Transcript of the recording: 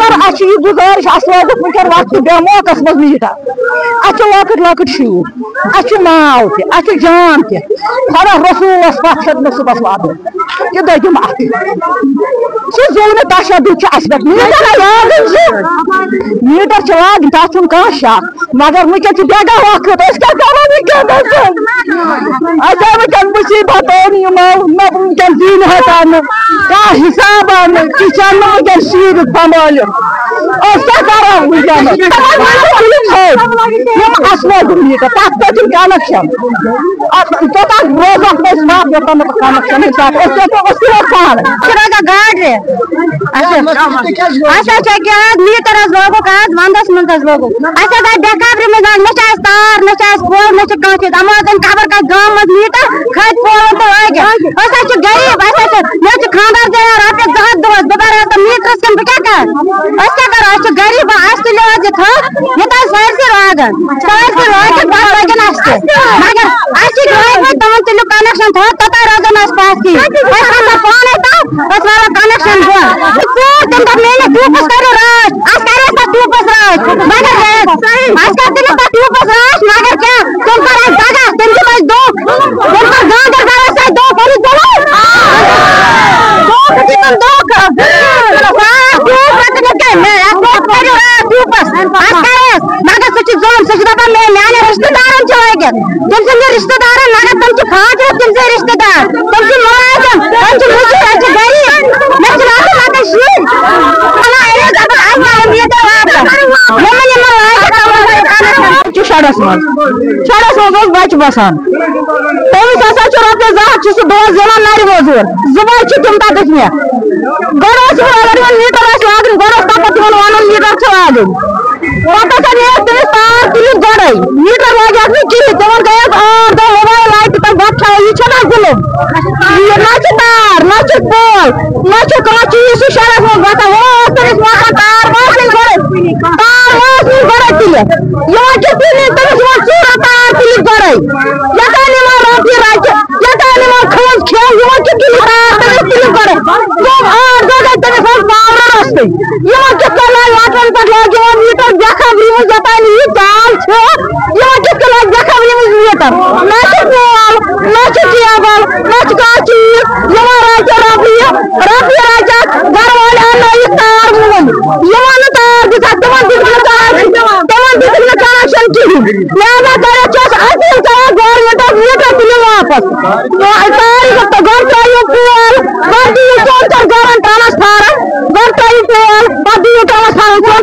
मगर अच्छी गुजारिश वक्त बेमौकस मज मीटर अच्छे लकट लकट शूर अच्छे माव ते जान ते खरा रसूलस पथ सुबह वात ये दम सह जुल्म तशद्दुद मीटर लाग तथ कह शक मगर वह बेगा वक्त वह मुसीबत वनकन दिन हटान क्या हिसाब किचन वनकन शीर संभाल मीटर तथ पे कनेक्शन रोजन कनेक्शन गाड़ मीटर लोगो वंदस मज लोगो बेकाबरी मज तार न पोल न कह अमाजन खबर कत गाँव मज मीटर खत पोल तो गरीब मे खानदार दिया रपे 2 दोस बह मीटर कन बह क्या कर गरीब तुलो ये सारे रोगन मगर तमन तुलु कनेक्शन थो तथा रोजन पास की पाने कनेक्शन तम मेले ट्यूबस करो राज ट्यूबस राज मगर ट्यूबस राज मगर क्या तुम पर दगा तुम दो तुम पर गांधर दो पुलिस मगर मेरे रिश्तेदार तुम रिश्तेदार मगर तुम खाज तुम रिश्तेदार तुम मुलाजिम तुम गरीब शड़स मज बच बसान तमिस रपे 2 दोस दिवान नर मोजूर 2 बच तम तथ मे अगर मीटर लागन गो तप वन मीटर लागन तमिस तार तुलित गड़े मीटर लगे कहीं तमन गए मोबाइल लाइट तक बत यह जुलम न तार न पोल न कह चीज शहर मज बसान तमिस तार गड़े गड़े तुलित तमिस तार तुलित गड़े यकान रोपये रचे यकान खज खे तार तुलित गड़े तमिस पावर रस्ते वाटन पे लगे मीटर बेखबरी मज यतान यह चाल कित लगे बेखबरी मज मीटर न पोल न केबल न कह चीज रचे रपये रचे घर वाले अन तार मूल तार दिख तमन कनेक्शन कहीं लिहाजा कर गवर्नमेंट मीटर तुलो वापस घर त्रो पोल घर दियो 4 घरन ट्रांसफार्मर घर त्रो पोल पे दियो ट्रांसफार्मर